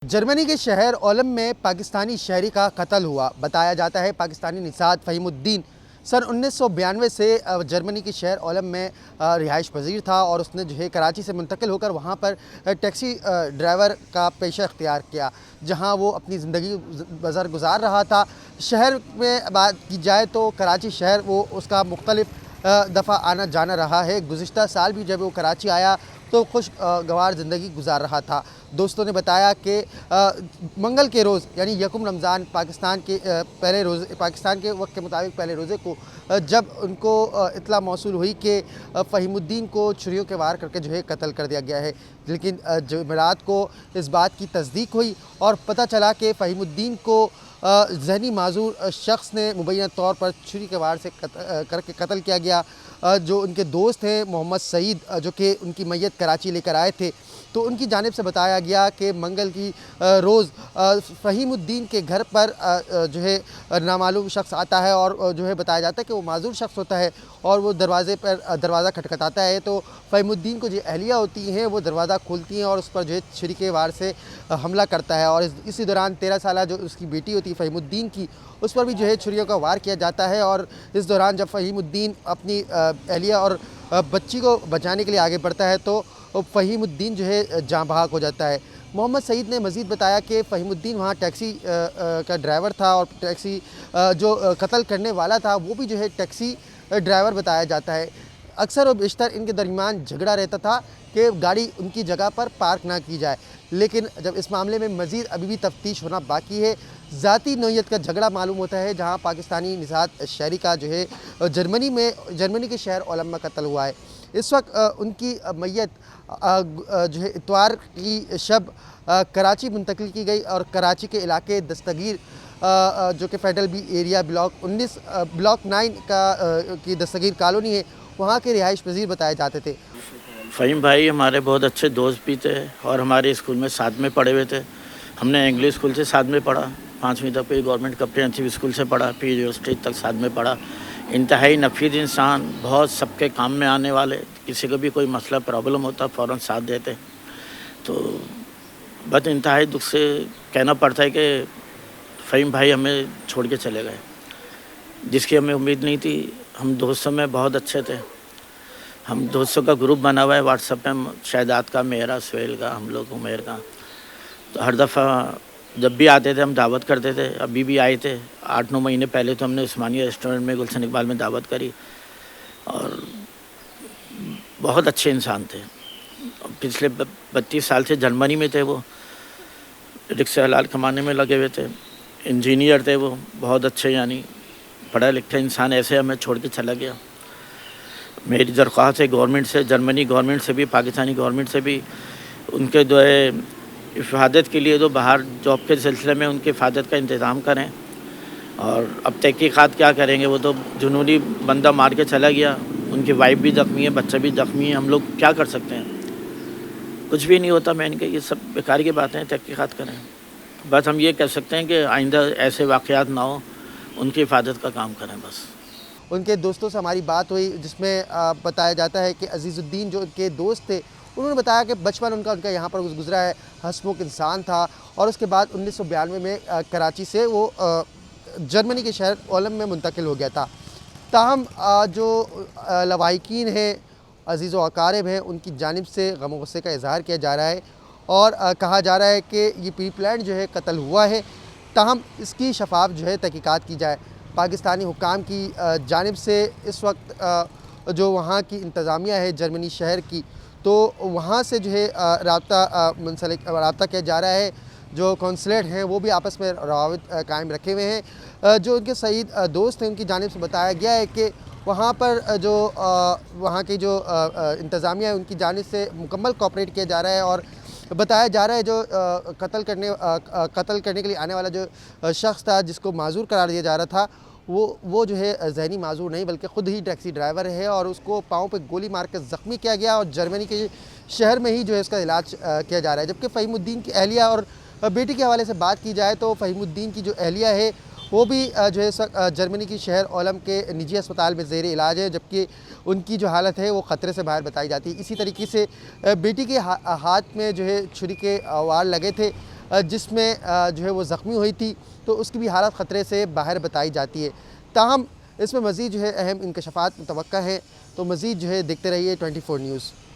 Germany के शहर Olam में पाकिस्तानी शहरी का कत्ल हुआ। बताया जाता है पाकिस्तानी निषाद फ़हीमुद्दीन सन 1992 से जर्मनी के शहर ओलम में रिहाइश पजीर था और उसने जो है कराची से मुंतकिल होकर वहाँ पर टैक्सी ड्राइवर का पेशा इख्तियार किया, जहाँ वो अपनी ज़िंदगी बसर गुजार रहा था। शहर में बात की जाए तो कराची शहर वो उसका मुख्तलिफ दफ़ा आना जाना रहा है। गुज़िश्ता साल भी जब वो कराची आया तो खुशगवार ज़िंदगी गुजार रहा था। दोस्तों ने बताया कि मंगल के रोज़ यानी यकम रमज़ान पाकिस्तान के वक्त के मुताबिक पहले रोज़े को जब उनको इत्तला मौसूल हुई कि फ़हीमुद्दीन को छुरियों के वार करके जो है कत्ल कर दिया गया है, लेकिन जुमेरात को इस बात की तस्दीक हुई और पता चला कि फ़हीमुद्दीन को ज़हनी माजूर शख्स ने मुबैना तौर पर छुरी के वार से करके कत्ल किया गया। जो उनके दोस्त हैं मोहम्मद सईद, जो कि उनकी मैयत कराची लेकर आए थे, तो उनकी जानिब से बताया गया कि मंगल की रोज़ फ़हीमुद्दीन के घर पर जो है नामालूम शख्स आता है और जो है बताया जाता है कि वो माजूर शख्स होता है और वो दरवाज़ा खटखटाता है। तो फ़हीमुद्दीन को जो अहलिया होती हैं वो दरवाज़ा खोलती हैं और उस पर जो है छुरी के वार से हमला करता है और इसी दौरान 13 साल जो उसकी बेटी होती है फ़हीमुद्दीन की, उस पर भी जो है छुरियों का वार किया जाता है। और इस दौरान जब फ़हीमुद्दीन अपनी अहलिया और बच्ची को बचाने के लिए आगे बढ़ता है तो फ़हीमुद्दीन जो है जाँ बहक हो जाता है। मोहम्मद सईद ने मज़ीद बताया कि फ़हीमुद्दीन वहाँ टैक्सी का ड्राइवर था और टैक्सी जो कत्ल करने वाला था वो भी जो है टैक्सी ड्राइवर बताया जाता है। अक्सर और बेशतर इनके दरमियान झगड़ा रहता था कि गाड़ी उनकी जगह पर पार्क ना की जाए, लेकिन जब इस मामले में मज़ीद अभी भी तफ्तीश होना बाकी है। ज़ाती नौइयत का झगड़ा मालूम होता है, जहाँ पाकिस्तानी निषाद शहरी का जो है जर्मनी के शहर ओलम में कत्ल हुआ है। इस वक्त उनकी मैयत जो है इतवार की शब कराची मुंतकिल की गई और कराची के इलाके दस्तगीर जो कि फेडरल बी एरिया ब्लॉक 9 की दस्तगीर कॉलोनी है, वहाँ के रिहाइश पजीर बताए जाते थे। फ़हीम भाई हमारे बहुत अच्छे दोस्त भी थे और हमारे स्कूल में साथ में पढ़े हुए थे। हमने इंग्लिश स्कूल से साथ में पढ़ा, 5वीं तक फिर गवर्नमेंट कम्प्रिहेंसिव स्कूल से पढ़ा, फिर यूनिवर्सिटी तक साथ में पढ़ा। इंतहाई नफीस इंसान, बहुत सबके काम में आने वाले, किसी को भी कोई मसला प्रॉब्लम होता फ़ौरन साथ देते। तो बस इंतहाई दुख से कहना पड़ता है कि फ़हीम भाई हमें छोड़ के चले गए, जिसकी हमें उम्मीद नहीं थी। हम दोस्तों में बहुत अच्छे थे। हम दोस्तों का ग्रुप बना हुआ है व्हाट्सएप में, शायदात का, मेरा, सुहेल का, हम लोग उमेर का। तो हर दफ़ा जब भी आते थे हम दावत करते थे। अभी भी आए थे 8-9 महीने पहले, तो हमने उस्मानिया रेस्टोरेंट में गुलशन इकबाल में दावत करी और बहुत अच्छे इंसान थे। पिछले 32 साल से जर्मनी में थे, वो रिक्शा हलाल कमाने में लगे हुए थे, इंजीनियर थे वो, बहुत अच्छे यानी पढ़ा लिखा इंसान ऐसे हमें छोड़ के चला गया। मेरी दरख्वास्त है गवर्नमेंट से, जर्मनी गवर्नमेंट से भी, पाकिस्तानी गवर्नमेंट से भी, उनके जो है हिफाजत के लिए, जो बाहर जॉब के सिलसिले में उनकी हिफाजत का इंतज़ाम करें। और अब तहकीक़ात क्या करेंगे, वो तो जुनूनी बंदा मार के चला गया, उनकी वाइफ भी ज़ख्मी है, बच्चा भी ज़ख्मी है, हम लोग क्या कर सकते हैं? कुछ भी नहीं होता। मैंने कहा ये सब बेकार की बातें हैं, तहकीक़ात करें। बस हम ये कह सकते हैं कि आइंदा ऐसे वाक़यात ना हो, उनकी हिफाजत का काम करें बस। उनके दोस्तों से हमारी बात हुई, जिसमें बताया जाता है कि अजीज़ुद्दीन जो उनके दोस्त थे, उन्होंने बताया कि बचपन उनका यहाँ पर गुजरा है, हंसमुख इंसान था और उसके बाद 1992 में कराची से वो जर्मनी के शहर ओलम में मुंतकिल हो गया था। ताहम जो लवाहिकीन हैं, अजीज़ व अकारिब हैं, उनकी जानिब से गम गुस्से का इज़हार किया जा रहा है और कहा जा रहा है कि ये प्री प्लान्ड जो है कत्ल हुआ है। ताहम इसकी शफाफ जो है तहकीकात की जाए। पाकिस्तानी हुकाम की जानिब से इस वक्त जो वहाँ की इंतज़ामिया है जर्मनी शहर की, तो वहाँ से जो है रब्ता किया जा रहा है। जो कौंसलेट हैं वो भी आपस में रवाबित कायम रखे हुए हैं। जो उनके सईद दोस्त हैं, उनकी जानिब से बताया गया है कि वहाँ पर जो वहाँ की जो इंतज़ामिया है उनकी जानिब से मुकम्मल कोऑपरेट किया जा रहा है और बताया जा रहा है जो कत्ल करने के लिए आने वाला जो शख्स था, जिसको माजूर करार दिया जा रहा था, वो जो है ज़हनी माजूर नहीं बल्कि ख़ुद ही टैक्सी ड्राइवर है और उसको पाँव पे गोली मार कर ज़ख्मी किया गया और जर्मनी के शहर में ही जो है इसका इलाज किया जा रहा है। जबकि फ़हीमुद्दीन की अहलिया और बेटी के हवाले से बात की जाए तो फ़हीमुद्दीन की जो अहलिया है वो भी जो है जर्मनी की शहर ओलम के निजी अस्पताल में ज़ेर इलाज है, जबकि उनकी जो हालत है वो ख़तरे से बाहर बताई जाती है। इसी तरीके से बेटी के हाथ में जो है छुरी के वार लगे थे। جس میں جو ہے وہ زخمی ہوئی تھی، تو اس کی بھی حالت خطرے سے باہر بتائی جاتی ہے۔ تاہم اس میں مزید جو ہے اہم انکشافات متوقع ہیں، تو مزید جو ہے دیکھتے رہیے 24 نیوز۔